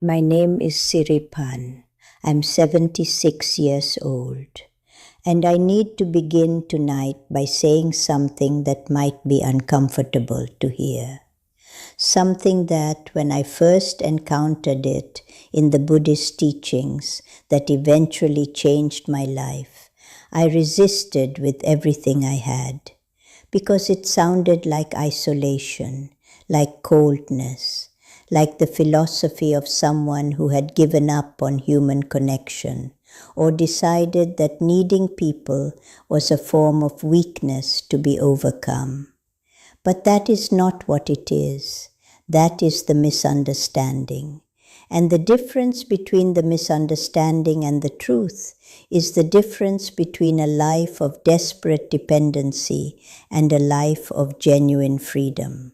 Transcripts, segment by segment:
My name is Siripan. I'm 76 years old, and I need to begin tonight by saying something that might be uncomfortable to hear. Something that, when I first encountered it in the Buddhist teachings that eventually changed my life, I resisted with everything I had, because it sounded like isolation, like coldness, like the philosophy of someone who had given up on human connection, or decided that needing people was a form of weakness to be overcome. But that is not what it is. That is the misunderstanding. And the difference between the misunderstanding and the truth is the difference between a life of desperate dependency and a life of genuine freedom.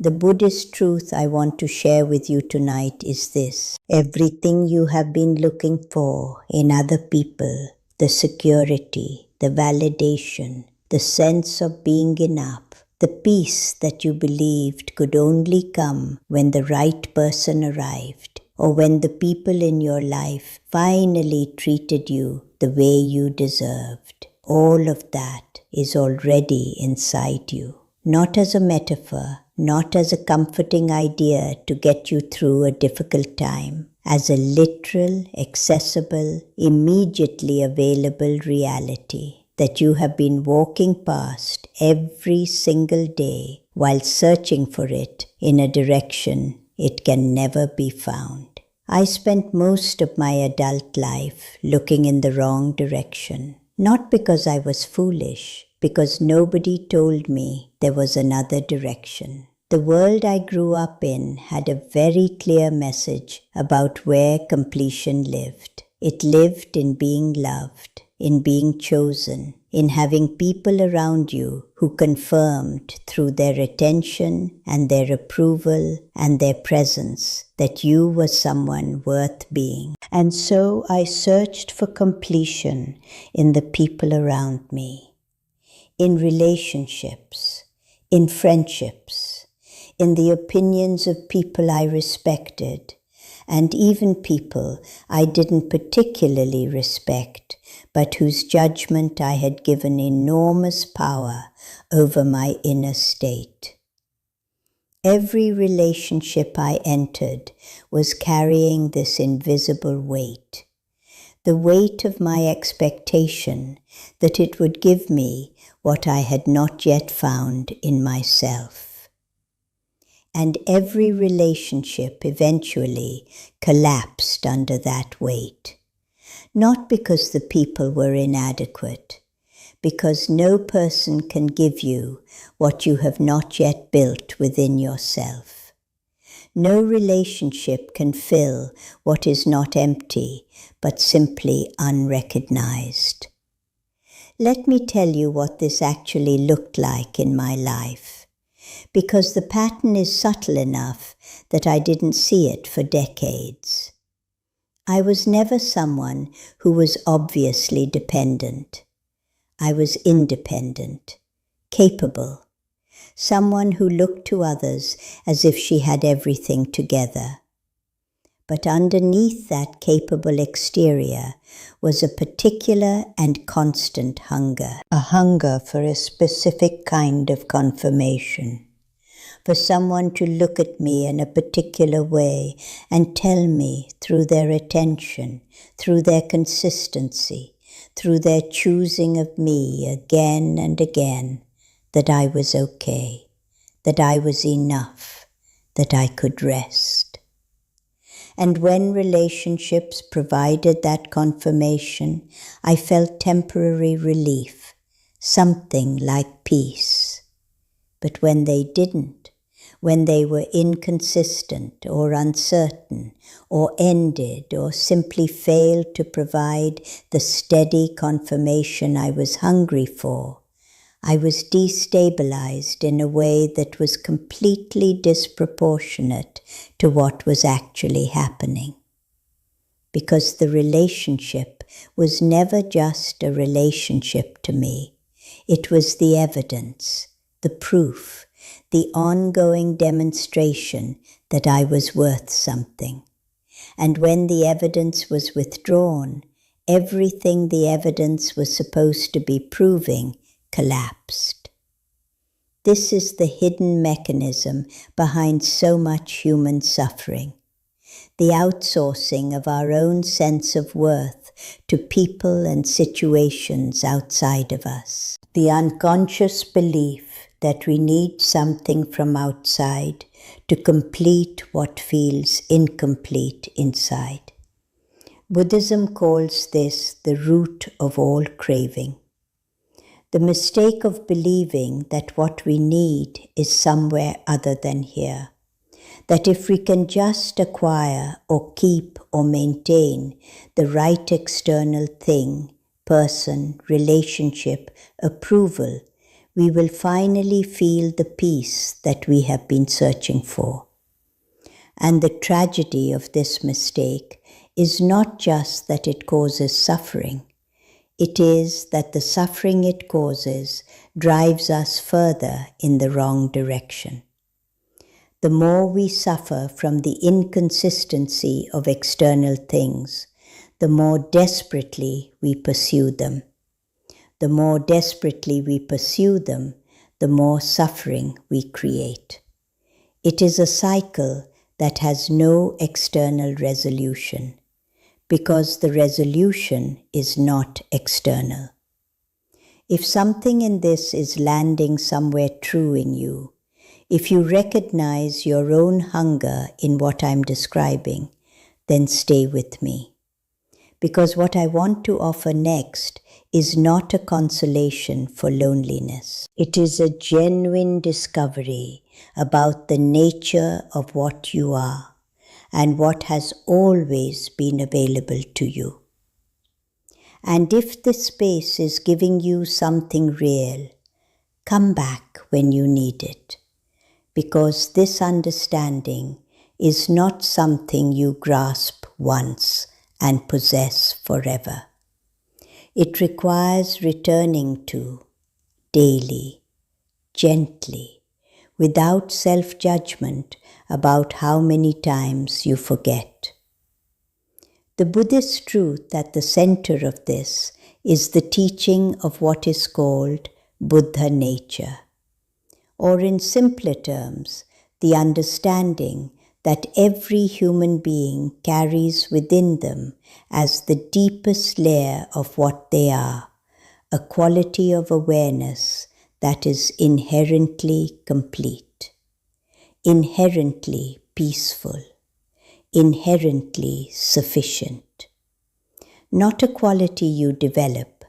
The Buddhist truth I want to share with you tonight is this: everything you have been looking for in other people, the security, the validation, the sense of being enough, the peace that you believed could only come when the right person arrived, or when the people in your life finally treated you the way you deserved. All of that is already inside you. Not as a metaphor, not as a comforting idea to get you through a difficult time, as a literal, accessible, immediately available reality that you have been walking past every single day while searching for it in a direction it can never be found. I spent most of my adult life looking in the wrong direction, not because I was foolish, because nobody told me there was another direction. The world I grew up in had a very clear message about where completion lived. It lived in being loved, in being chosen, in having people around you who confirmed through their attention and their approval and their presence that you were someone worth being. And so I searched for completion in the people around me, in relationships, in friendships, in the opinions of people I respected, and even people I didn't particularly respect, but whose judgment I had given enormous power over my inner state. Every relationship I entered was carrying this invisible weight, the weight of my expectation that it would give me what I had not yet found in myself. And every relationship eventually collapsed under that weight. Not because the people were inadequate, because no person can give you what you have not yet built within yourself. No relationship can fill what is not empty, but simply unrecognized. Let me tell you what this actually looked like in my life, because the pattern is subtle enough that I didn't see it for decades. I was never someone who was obviously dependent. I was independent, capable, someone who looked to others as if she had everything together. But underneath that capable exterior was a particular and constant hunger, a hunger for a specific kind of confirmation, for someone to look at me in a particular way and tell me through their attention, through their consistency, through their choosing of me again and again, that I was okay, that I was enough, that I could rest. And when relationships provided that confirmation, I felt temporary relief, something like peace. But when they didn't, when they were inconsistent or uncertain or ended or simply failed to provide the steady confirmation I was hungry for, I was destabilized in a way that was completely disproportionate to what was actually happening. Because the relationship was never just a relationship to me. It was the evidence, the proof, the ongoing demonstration that I was worth something. And when the evidence was withdrawn, everything the evidence was supposed to be proving collapsed. This is the hidden mechanism behind so much human suffering, the outsourcing of our own sense of worth to people and situations outside of us. The unconscious belief that we need something from outside to complete what feels incomplete inside. Buddhism calls this the root of all craving. The mistake of believing that what we need is somewhere other than here. That if we can just acquire or keep or maintain the right external thing, person, relationship, approval, we will finally feel the peace that we have been searching for. And the tragedy of this mistake is not just that it causes suffering. It is that the suffering it causes drives us further in the wrong direction. The more we suffer from the inconsistency of external things, the more desperately we pursue them. The more desperately we pursue them, the more suffering we create. It is a cycle that has no external resolution, because the resolution is not external. If something in this is landing somewhere true in you, if you recognize your own hunger in what I'm describing, then stay with me. Because what I want to offer next is not a consolation for loneliness. It is a genuine discovery about the nature of what you are and what has always been available to you. And if this space is giving you something real, come back when you need it. Because this understanding is not something you grasp once and possess forever. It requires returning to daily, gently, without self-judgment about how many times you forget. The Buddhist truth at the center of this is the teaching of what is called Buddha nature. Or in simpler terms, the understanding that every human being carries within them as the deepest layer of what they are, a quality of awareness that is inherently complete, inherently peaceful, inherently sufficient. Not a quality you develop,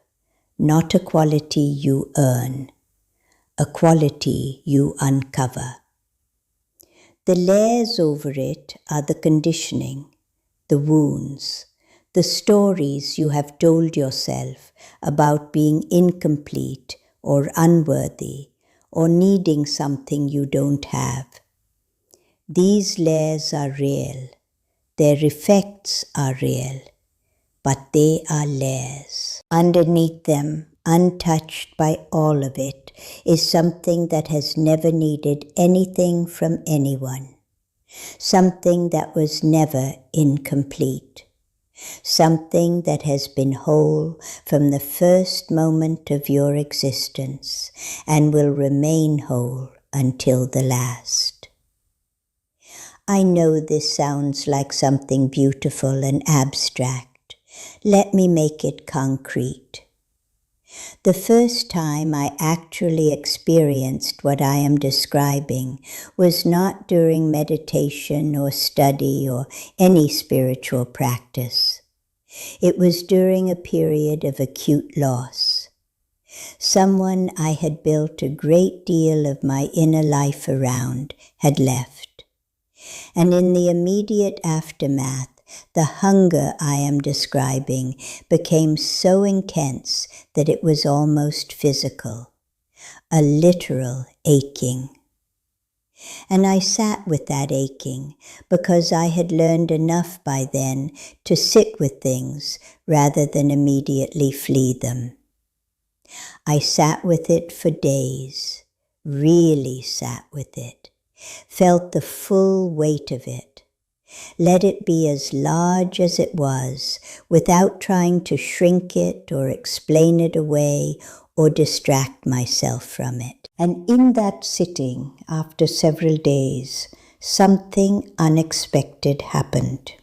not a quality you earn, a quality you uncover. The layers over it are the conditioning, the wounds, the stories you have told yourself about being incomplete or unworthy or needing something you don't have. These layers are real, their effects are real, but they are layers. Underneath them, untouched by all of it, is something that has never needed anything from anyone, something that was never incomplete, something that has been whole from the first moment of your existence and will remain whole until the last. I know this sounds like something beautiful and abstract. Let me make it concrete. The first time I actually experienced what I am describing was not during meditation or study or any spiritual practice. It was during a period of acute loss. Someone I had built a great deal of my inner life around had left. And in the immediate aftermath, the hunger I am describing became so intense that it was almost physical, a literal aching. And I sat with that aching because I had learned enough by then to sit with things rather than immediately flee them. I sat with it for days, really sat with it, felt the full weight of it, Let it be as large as it was, without trying to shrink it or explain it away or distract myself from it. And in that sitting, after several days, something unexpected happened.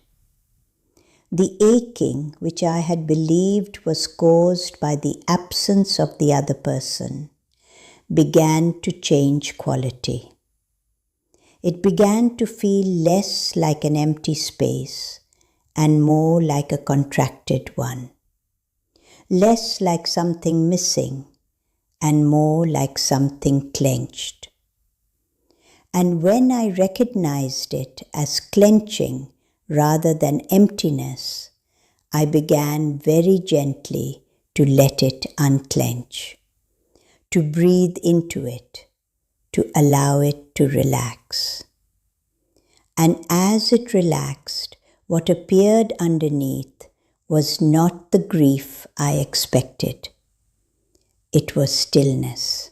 The aching, which I had believed was caused by the absence of the other person, began to change quality. It began to feel less like an empty space and more like a contracted one. Less like something missing and more like something clenched. And when I recognized it as clenching rather than emptiness, I began very gently to let it unclench, to breathe into it, to allow it to relax. And as it relaxed, what appeared underneath was not the grief I expected. It was stillness,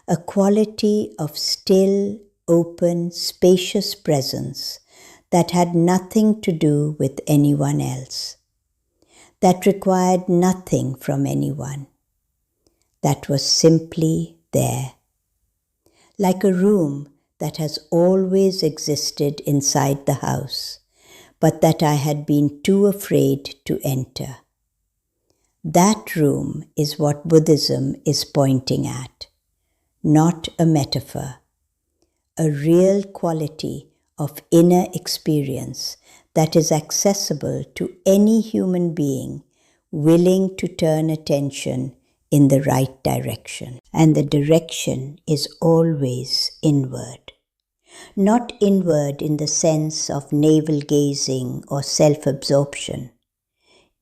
a quality of still, open, spacious presence that had nothing to do with anyone else, that required nothing from anyone, that was simply there. Like a room that has always existed inside the house, but that I had been too afraid to enter. That room is what Buddhism is pointing at, not a metaphor, a real quality of inner experience that is accessible to any human being willing to turn attention in the right direction. And the direction is always inward. Not inward in the sense of navel-gazing or self-absorption.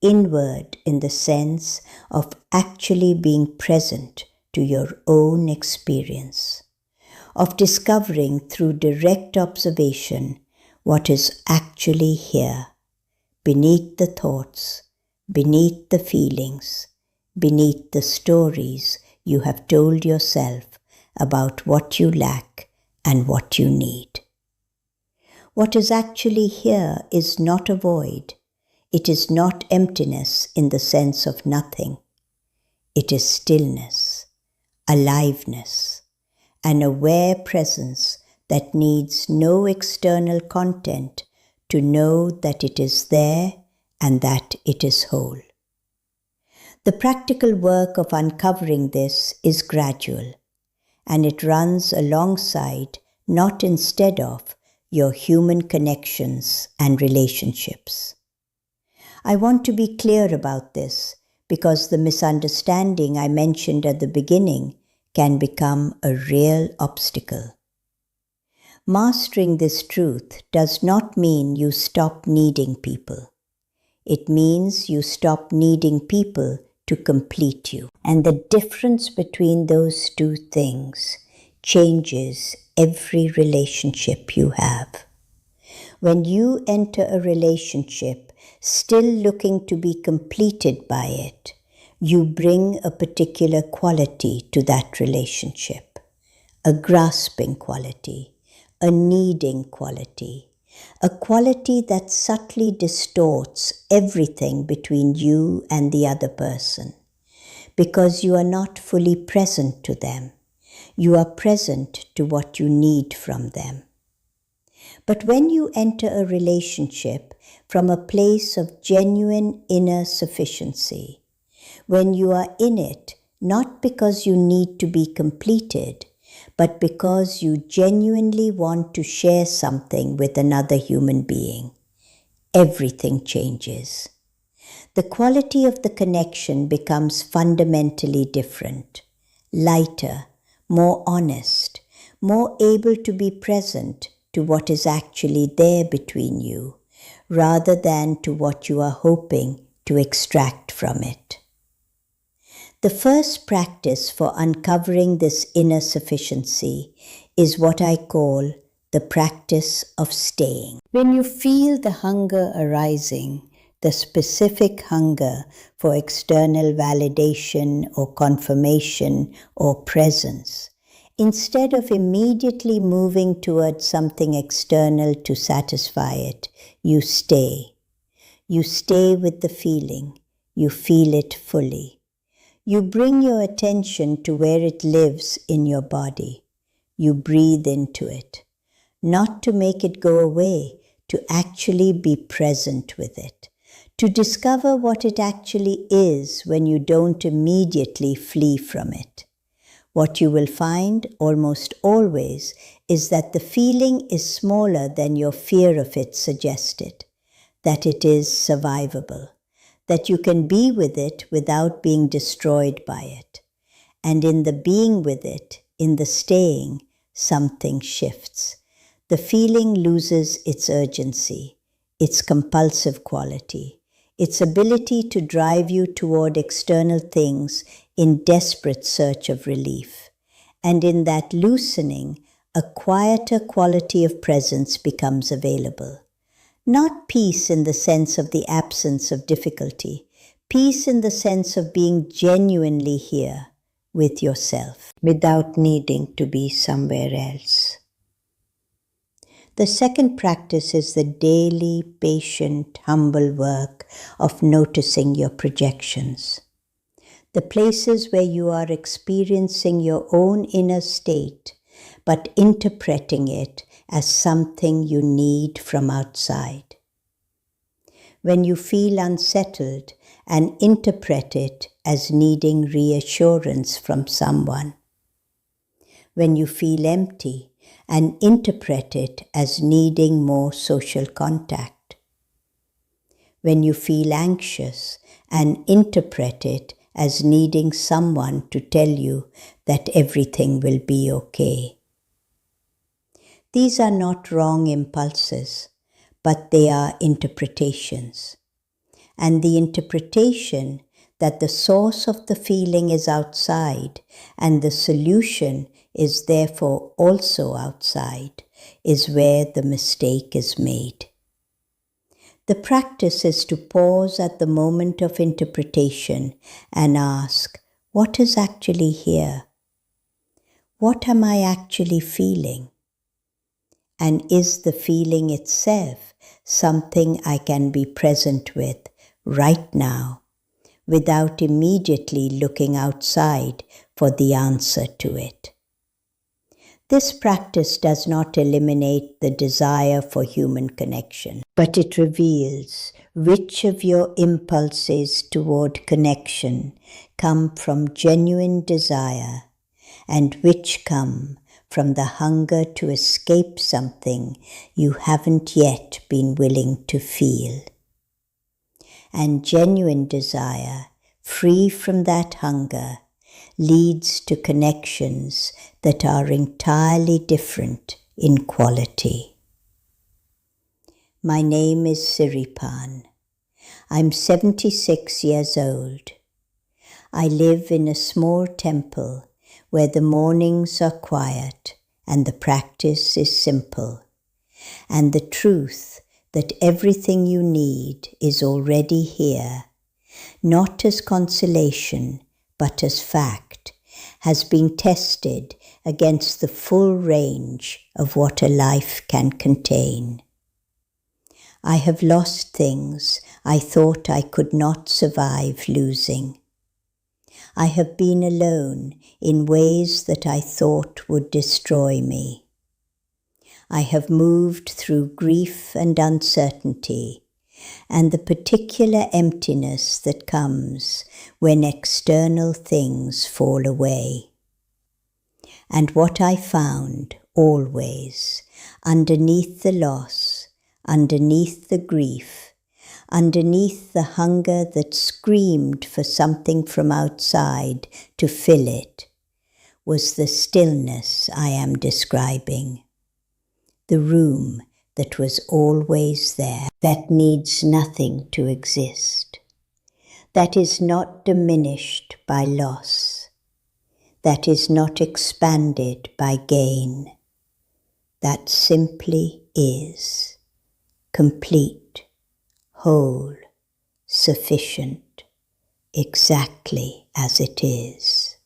Inward in the sense of actually being present to your own experience, of discovering through direct observation what is actually here, beneath the thoughts, beneath the feelings, beneath the stories you have told yourself about what you lack and what you need. What is actually here is not a void. It is not emptiness in the sense of nothing. It is stillness, aliveness, an aware presence that needs no external content to know that it is there and that it is whole. The practical work of uncovering this is gradual, and it runs alongside, not instead of, your human connections and relationships. I want to be clear about this because the misunderstanding I mentioned at the beginning can become a real obstacle. Mastering this truth does not mean you stop needing people. It means you stop needing people to complete you. And the difference between those two things changes every relationship you have. When you enter a relationship still looking to be completed by it, you bring a particular quality to that relationship, a grasping quality, a needing quality, a quality that subtly distorts everything between you and the other person, because you are not fully present to them. You are present to what you need from them. But when you enter a relationship from a place of genuine inner sufficiency, when you are in it not because you need to be completed, but because you genuinely want to share something with another human being, everything changes. The quality of the connection becomes fundamentally different, lighter, more honest, more able to be present to what is actually there between you, rather than to what you are hoping to extract from it. The first practice for uncovering this inner sufficiency is what I call the practice of staying. When you feel the hunger arising, the specific hunger for external validation or confirmation or presence, Instead of immediately moving towards something external to satisfy it, you stay. You stay with the feeling. You feel it fully. You bring your attention to where it lives in your body. You breathe into it, not to make it go away, to actually be present with it, to discover what it actually is when you don't immediately flee from it. What you will find almost always is that the feeling is smaller than your fear of it suggested, that it is survivable, that you can be with it without being destroyed by it. And in the being with it, in the staying, something shifts. The feeling loses its urgency, its compulsive quality, its ability to drive you toward external things in desperate search of relief. And in that loosening, a quieter quality of presence becomes available. Not peace in the sense of the absence of difficulty, peace in the sense of being genuinely here with yourself, without needing to be somewhere else. The second practice is the daily, patient, humble work of noticing your projections. The places where you are experiencing your own inner state, but interpreting it as something you need from outside. When you feel unsettled and interpret it as needing reassurance from someone. When you feel empty and interpret it as needing more social contact. When you feel anxious and interpret it as needing someone to tell you that everything will be okay. These are not wrong impulses, but they are interpretations. And the interpretation that the source of the feeling is outside and the solution is therefore also outside is where the mistake is made. The practice is to pause at the moment of interpretation and ask, what is actually here? What am I actually feeling? And is the feeling itself something I can be present with right now, without immediately looking outside for the answer to it? This practice does not eliminate the desire for human connection, but it reveals which of your impulses toward connection come from genuine desire and which come from the hunger to escape something you haven't yet been willing to feel. And genuine desire, free from that hunger, leads to connections that are entirely different in quality. My name is Siripan. I'm 76 years old. I live in a small temple where the mornings are quiet and the practice is simple, and the truth that everything you need is already here, not as consolation but as fact, has been tested against the full range of what a life can contain. I have lost things I thought I could not survive losing. I have been alone in ways that I thought would destroy me. I have moved through grief and uncertainty, and the particular emptiness that comes when external things fall away. And what I found always, underneath the loss, underneath the grief, underneath the hunger that screamed for something from outside to fill it, was the stillness I am describing. The room that was always there, that needs nothing to exist, that is not diminished by loss, that is not expanded by gain, that simply is, complete, whole, sufficient, exactly as it is.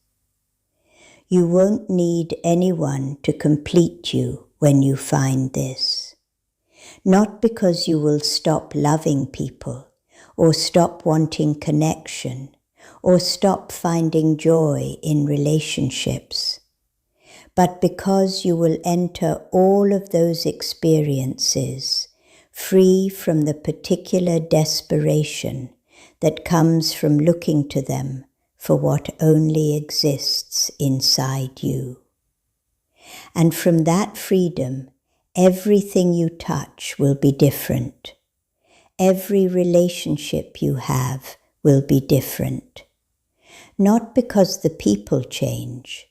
You won't need anyone to complete you when you find this. Not because you will stop loving people, or stop wanting connection, or stop finding joy in relationships, but because you will enter all of those experiences free from the particular desperation that comes from looking to them for what only exists inside you. And from that freedom, everything you touch will be different. Every relationship you have will be different. Not because the people change,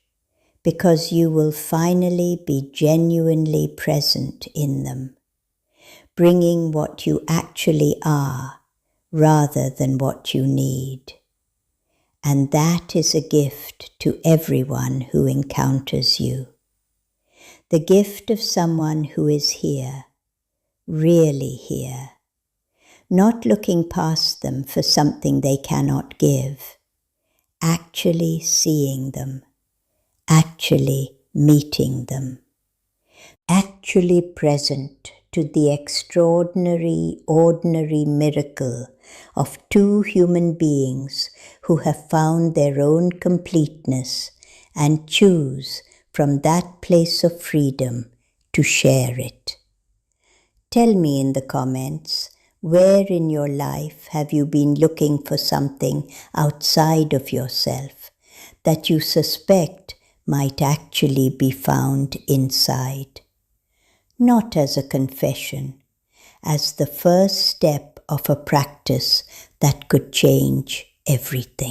because you will finally be genuinely present in them, bringing what you actually are rather than what you need. And that is a gift to everyone who encounters you. The gift of someone who is here, really here, not looking past them for something they cannot give, actually seeing them, actually meeting them, actually present to the extraordinary, ordinary miracle of two human beings who have found their own completeness and choose from that place of freedom to share it. Tell me in the comments, where in your life have you been looking for something outside of yourself that you suspect might actually be found inside? Not as a confession, as the first step of a practice that could change everything.